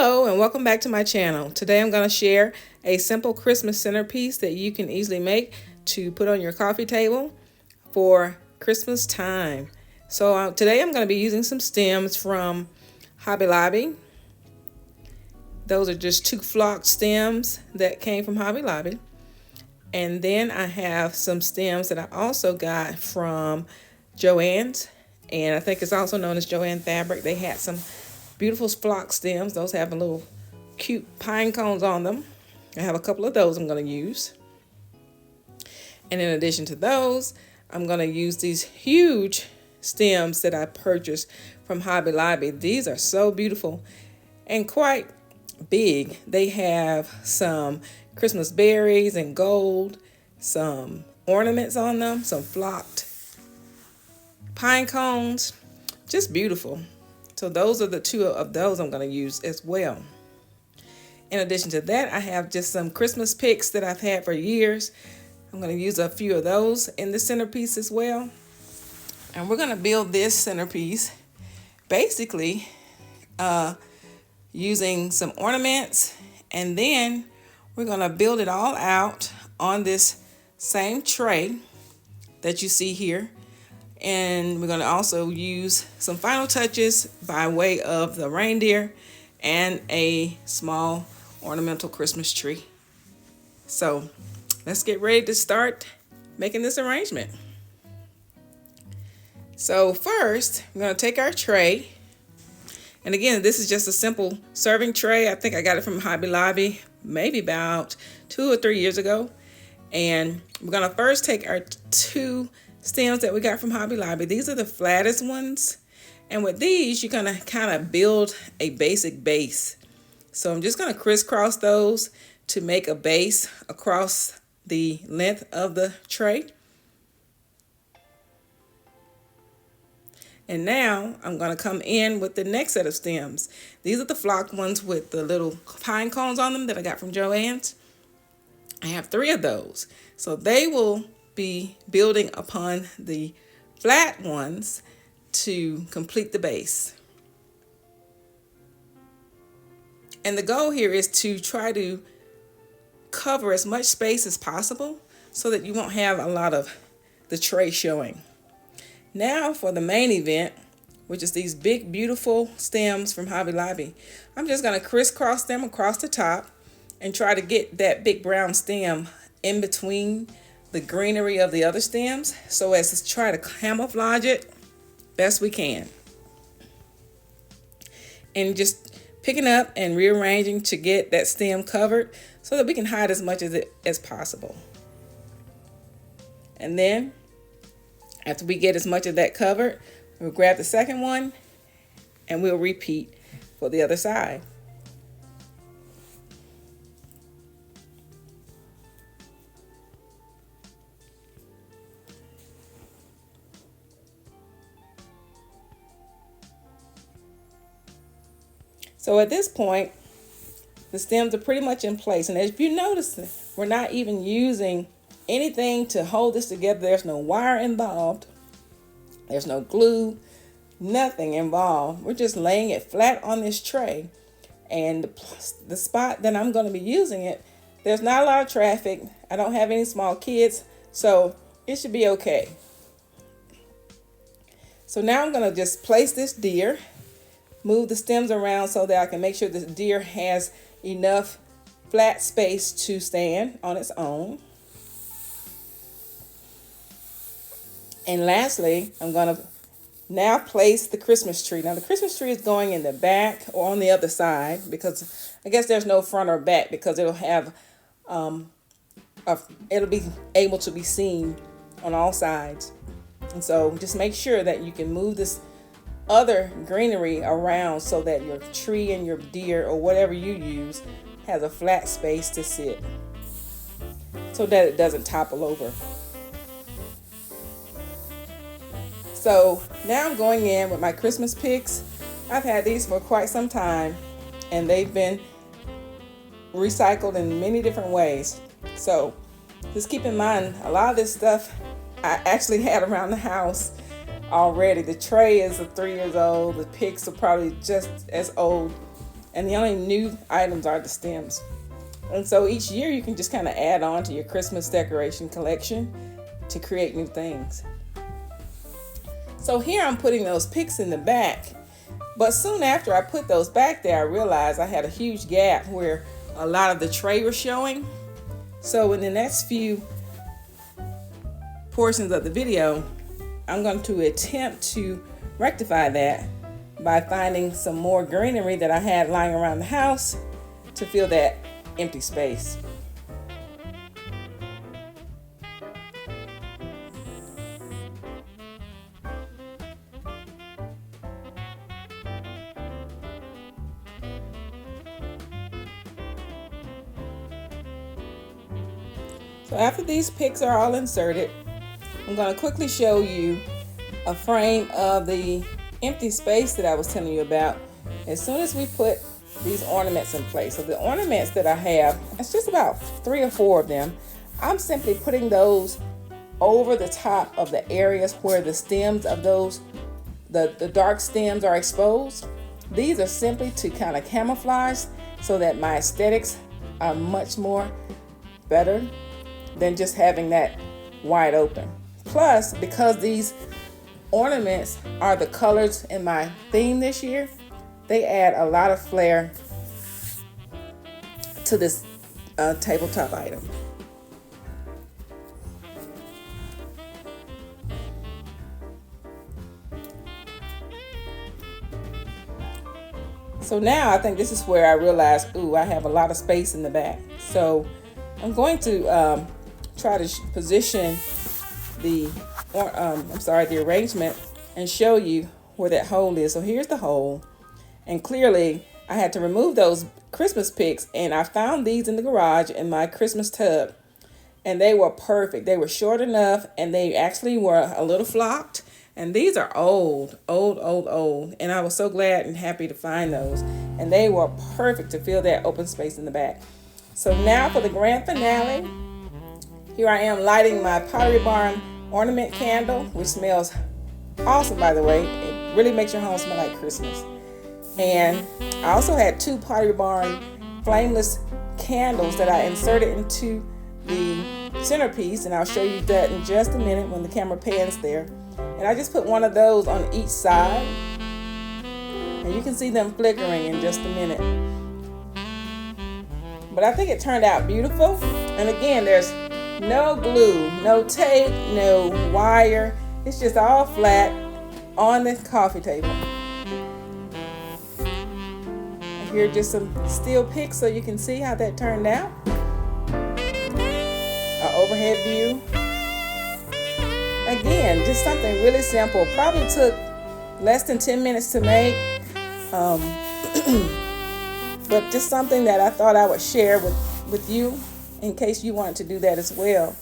Hello and welcome back to my channel. Today I'm going to share a simple Christmas centerpiece that you can easily make to put on your coffee table for Christmas time. So today I'm going to be using some stems from Hobby Lobby. Those are just 2 flocked stems that came from Hobby Lobby. And then I have some stems that I also got from Joann's, and I think it's also known as Joann Fabric. They had some beautiful flock stems. Those have a little cute pine cones on them. I have a couple of those I'm going to use. And in addition to those, I'm going to use these huge stems that I purchased from Hobby Lobby. These are so beautiful and quite big. They have some Christmas berries and gold, some ornaments on them, some flocked pine cones. Just beautiful. So those are the 2 of those I'm going to use as well. In addition to that, I have just some Christmas picks that I've had for years. I'm going to use a few of those in the centerpiece as well. And we're going to build this centerpiece basically using some ornaments, and then we're going to build it all out on this same tray that you see here. And we're going to also use some final touches by way of the reindeer and a small ornamental Christmas tree. So let's get ready to start making this arrangement. So first, we're going to take our tray. And again, this is just a simple serving tray. I think I got it from Hobby Lobby maybe about 2 or 3 years ago. And we're going to first take our 2 stems that we got from Hobby Lobby. These are the flattest ones. And with these, you're going to kind of build a basic base. So I'm just going to crisscross those to make a base across the length of the tray. And now I'm going to come in with the next set of stems. These are the flocked ones with the little pine cones on them that I got from Joann's. I have 3 of those. So they will be building upon the flat ones to complete the base. And the goal here is to try to cover as much space as possible so that you won't have a lot of the tray showing. Now for the main event, which is these big beautiful stems from Hobby Lobby. I'm just going to crisscross them across the top and try to get that big brown stem in between the greenery of the other stems, so as to try to camouflage it best we can. And just picking up and rearranging to get that stem covered so that we can hide as much of it as possible. And then after we get as much of that covered, we'll grab the second one and we'll repeat for the other side. So at this point, the stems are pretty much in place. And as you notice, we're not even using anything to hold this together. There's no wire involved. There's no glue, nothing involved. We're just laying it flat on this tray. And the spot that I'm going to be using it, there's not a lot of traffic. I don't have any small kids, so it should be okay. So now I'm going to just place this deer, move the stems around so that I can make sure this deer has enough flat space to stand on its own. And lastly, I'm going to now place the Christmas tree. Now the Christmas tree is going in the back or on the other side, because I guess there's no front or back, because it'll have it'll be able to be seen on all sides. And so just make sure that you can move this other greenery around so that your tree and your deer or whatever you use has a flat space to sit so that it doesn't topple over. So now I'm going in with my Christmas picks. I've had these for quite some time and they've been recycled in many different ways. So just keep in mind, a lot of this stuff I actually had around the house already. The tray is 3 years old. The picks are probably just as old. and the only new items are the stems. And so each year you can just kind of add on to your Christmas decoration collection to create new things. So here I'm putting those picks in the back, but soon after I put those back there, I realized I had a huge gap where a lot of the tray was showing. So in the next few portions of the video, I'm going to attempt to rectify that by finding some more greenery that I had lying around the house to fill that empty space. So after these picks are all inserted, I'm going to quickly show you a frame of the empty space that I was telling you about as soon as we put these ornaments in place. So the ornaments that I have, it's just about 3 or 4 of them. I'm simply putting those over the top of the areas where the stems of those, the dark stems are exposed. These are simply to kind of camouflage so that my aesthetics are much more better than just having that wide open. Plus, because these ornaments are the colors in my theme this year, they add a lot of flair to this tabletop item. So now I think this is where I realized, ooh, I have a lot of space in the back. So I'm going to try to position the arrangement and show you where that hole is. So here's the hole, and clearly I had to remove those Christmas picks, and I found these in the garage in my Christmas tub, and they were perfect. They were short enough, and they actually were a little flocked, and these are old, and I was so glad and happy to find those, and they were perfect to fill that open space in the back. So now for the grand finale, here I am lighting my Pottery Barn ornament candle, which smells awesome, by the way. It really makes your home smell like Christmas. And I also had 2 Pottery Barn flameless candles that I inserted into the centerpiece, and I'll show you that in just a minute when the camera pans there. And I just put one of those on each side, and you can see them flickering in just a minute. But I think it turned out beautiful. And again, there's no glue, no tape, no wire. It's just all flat on the coffee table. And here are just some steel picks so you can see how that turned out. An overhead view. Again, just something really simple. Probably took less than 10 minutes to make. But just something that I thought I would share with you in case you wanted to do that as well.